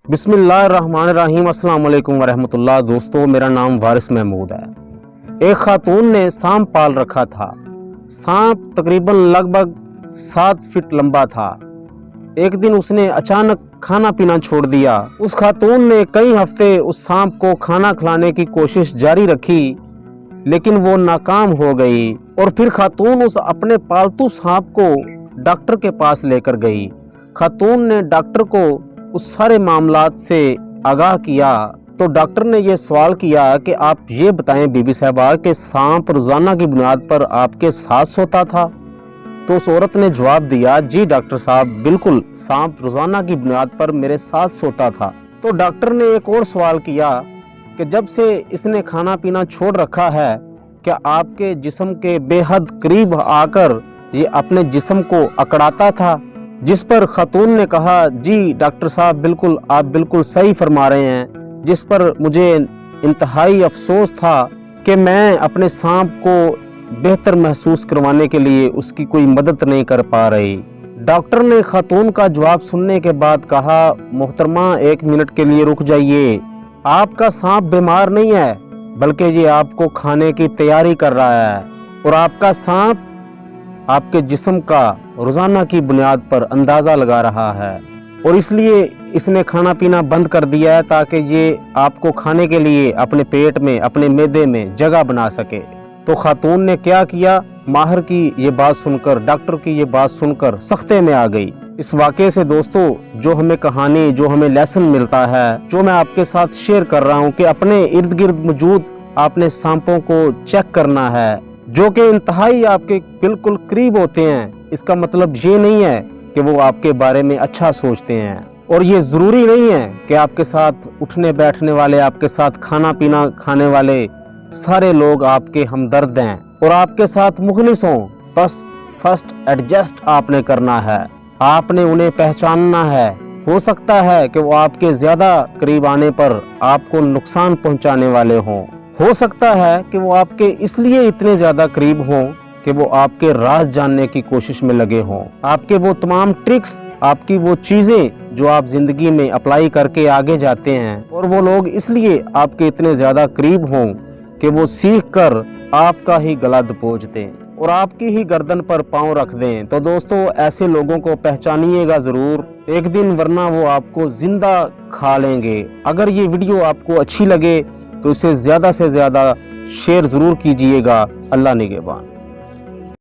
बिस्मिल्लाहिर्रहमानिर्रहीम अस्सलाम वालेकुम वरहमतुल्लाह। दोस्तों, मेरा नाम वारिस महमूद है। एक खातून ने सांप पाल रखा था। सांप तकरीबन लगभग 7 फीट लंबा था। एक दिन उसने अचानक खाना पीना छोड़ दिया। उस खातून ने कई हफ्ते उस सांप को खाना खिलाने की कोशिश जारी रखी, लेकिन वो नाकाम हो गई। और फिर खातून उस अपने पालतू सांप को डॉक्टर के पास लेकर गई। खातून ने डॉक्टर को उस सारे मामलात से आगाह किया तो डॉक्टर ने ये सवाल किया कि आप ये बताएं बीबी साहबा कि सांप रोजाना की बुनियाद पर आपके साथ सोता था? तो उस औरत ने जवाब दिया, जी डॉक्टर साहब, बिल्कुल, सांप रोजाना की बुनियाद पर मेरे साथ सोता था। तो डॉक्टर ने एक और सवाल किया कि जब से इसने खाना पीना छोड़ रखा है, क्या आपके जिस्म के बेहद करीब आकर ये अपने जिस्म को अकड़ाता था? जिस पर खातून ने कहा, जी डॉक्टर साहब, बिल्कुल, आप बिल्कुल सही फरमा रहे हैं। जिस पर मुझे इंतहाई अफसोस था कि मैं अपने सांप को बेहतर महसूस करवाने के लिए उसकी कोई मदद नहीं कर पा रही। डॉक्टर ने खातून का जवाब सुनने के बाद कहा, मोहतरमा, 1 मिनट के लिए रुक जाइए। आपका सांप बीमार नहीं है, बल्कि ये आपको खाने की तैयारी कर रहा है। और आपका सांप आपके जिस्म का रोजाना की बुनियाद पर अंदाजा लगा रहा है, और इसलिए इसने खाना पीना बंद कर दिया है ताकि ये आपको खाने के लिए अपने पेट में, अपने मैदे में जगह बना सके। तो खातून ने क्या किया, माहिर की ये बात सुनकर, डॉक्टर की ये बात सुनकर सख्ते में आ गई। इस वाक़े से दोस्तों जो हमें कहानी, जो हमें लेसन मिलता है, जो मैं आपके साथ शेयर कर रहा हूँ कि अपने इर्द गिर्द मौजूद आपने सांपों को चेक करना है, जो कि इंतहाई आपके बिल्कुल करीब होते हैं। इसका मतलब ये नहीं है कि वो आपके बारे में अच्छा सोचते हैं, और ये ज़रूरी नहीं है कि आपके साथ उठने बैठने वाले, आपके साथ खाना पीना खाने वाले सारे लोग आपके हमदर्द हैं और आपके साथ मुखलिस हों। बस फर्स्ट एडजस्ट आपने करना है, आपने उन्हें पहचानना है। हो सकता है कि वो आपके ज़्यादा करीब आने पर आपको नुकसान पहुंचाने वाले हों। हो सकता है कि वो आपके इसलिए इतने ज्यादा करीब हों कि वो आपके राज जानने की कोशिश में लगे हों। आपके वो तमाम ट्रिक्स, आपकी वो चीजें जो आप जिंदगी में अप्लाई करके आगे जाते हैं, और वो लोग इसलिए आपके इतने ज्यादा करीब हों कि वो सीख कर आपका ही गला दबोच दें और आपकी ही गर्दन पर पांव रख दें। तो दोस्तों, ऐसे लोगों को पहचानिएगा जरूर एक दिन, वरना वो आपको जिंदा खा लेंगे। अगर ये वीडियो आपको अच्छी लगे तो इसे ज़्यादा से ज़्यादा शेयर ज़रूर कीजिएगा। अल्लाह निगहबान।